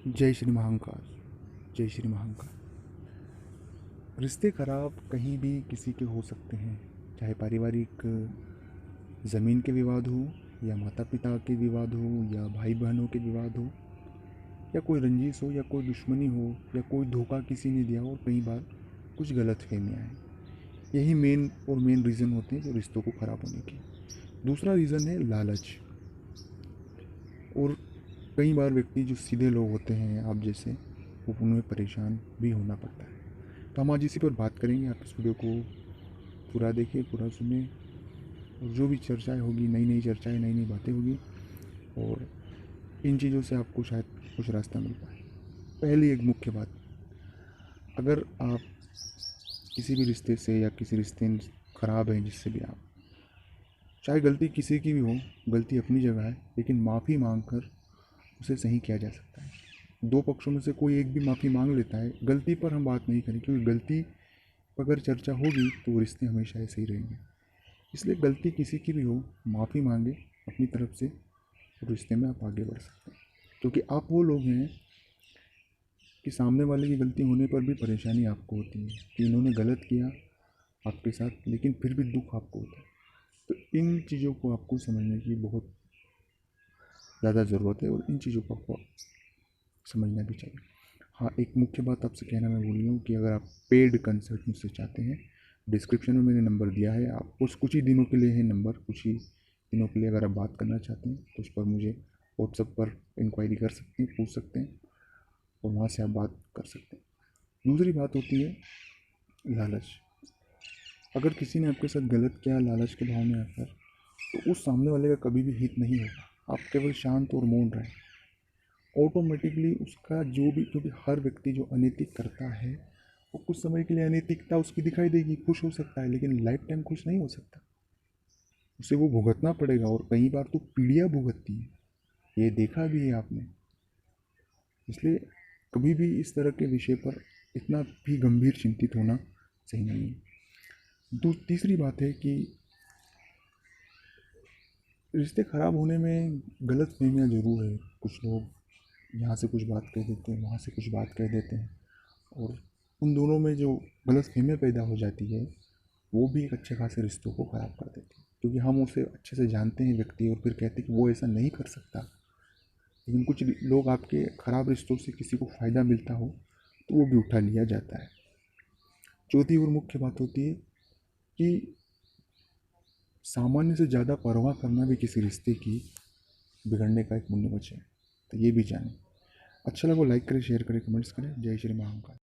जय श्री महाकाल। जय श्री महाकाल। रिश्ते खराब कहीं भी किसी के हो सकते हैं, चाहे पारिवारिक ज़मीन के विवाद हो, या माता पिता के विवाद हो, या भाई बहनों के विवाद हो, या कोई रंजिश हो, या कोई दुश्मनी हो, या कोई धोखा किसी ने दिया हो, और कई बार कुछ गलत फहमियाँ हैं। यही मेन रीज़न होते हैं जो रिश्तों को ख़राब होने के। दूसरा रीज़न है लालच। और कई बार व्यक्ति जो सीधे लोग होते हैं आप जैसे, वो उनमें परेशान भी होना पड़ता है। तो हम आज इसी पर बात करेंगे। आप इस वीडियो को पूरा देखिए, पूरा सुनिए, और जो भी चर्चाएं होगी, नई नई चर्चाएं, नई नई बातें होगी, और इन चीज़ों से आपको शायद कुछ रास्ता मिल पाए। पहली एक मुख्य बात, अगर आप किसी भी रिश्ते से या किसी रिश्ते ख़राब है जिससे भी आप, चाहे गलती किसी की भी हो, गलती अपनी जगह है, लेकिन माफ़ी मांग कर उसे सही किया जा सकता है। दो पक्षों में से कोई एक भी माफ़ी मांग लेता है। गलती पर हम बात नहीं करें, क्योंकि गलती पर अगर चर्चा होगी तो वो रिश्ते हमेशा ऐसे ही रहेंगे। इसलिए गलती किसी की भी हो, माफ़ी मांगे अपनी तरफ से, और रिश्ते में आप आगे बढ़ सकते हैं। क्योंकि आप वो लोग हैं कि सामने वाले की गलती होने पर भी परेशानी आपको होती है कि इन्होंने गलत किया आपके साथ, लेकिन फिर भी दुख आपको होता है। तो इन चीज़ों को आपको समझने की बहुत ज़्यादा ज़रूरत है, और इन चीज़ों को आपको समझना भी चाहिए। हाँ, एक मुख्य बात आपसे कहना मैं भूल गया हूँ कि अगर आप पेड कंसल्ट मुझसे चाहते हैं, डिस्क्रिप्शन में मैंने नंबर दिया है। आप उस कुछ ही दिनों के लिए है नंबर, कुछ ही दिनों के लिए अगर आप बात करना चाहते हैं तो उस पर मुझे व्हाट्सएप पर इंक्वायरी कर सकते हैं, पूछ सकते हैं, और वहाँ से आप बात कर सकते हैं। दूसरी बात होती है लालच। अगर किसी ने आपके साथ गलत किया लालच के भाव में आकर, तो उस सामने वाले का कभी भी हित नहीं होगा। आप केवल शांत और मौन रहें, ऑटोमेटिकली उसका जो भी, क्योंकि हर व्यक्ति जो अनैतिक करता है वो कुछ समय के लिए अनैतिकता उसकी दिखाई देगी, खुश हो सकता है, लेकिन लाइफ टाइम खुश नहीं हो सकता। उसे वो भुगतना पड़ेगा, और कई बार तो पीढ़ियाँ भुगतती है, ये देखा भी है आपने। इसलिए कभी भी इस तरह के विषय पर इतना भी गंभीर चिंतित होना सही नहीं है। तीसरी बात है कि रिश्ते ख़राब होने में गलत फहमियाँ ज़रूर है। कुछ लोग यहाँ से कुछ बात कह देते हैं, वहाँ से कुछ बात कह देते हैं, और उन दोनों में जो गलतफ़हमियाँ पैदा हो जाती है वो भी एक अच्छे खासे रिश्तों को ख़राब कर देती है। क्योंकि हम उसे अच्छे से जानते हैं व्यक्ति, और फिर कहते हैं कि वो ऐसा नहीं कर सकता, लेकिन कुछ लोग आपके ख़राब रिश्तों से किसी को फ़ायदा मिलता हो तो वो भी उठा लिया जाता है। चौथी और मुख्य बात होती है कि सामान्य से ज़्यादा परवाह करना भी किसी रिश्ते की बिगड़ने का एक मुख्य वजह है। तो ये भी जानें। अच्छा लगा लाइक करें, शेयर करें, कमेंट्स करें। जय श्री महाकाल।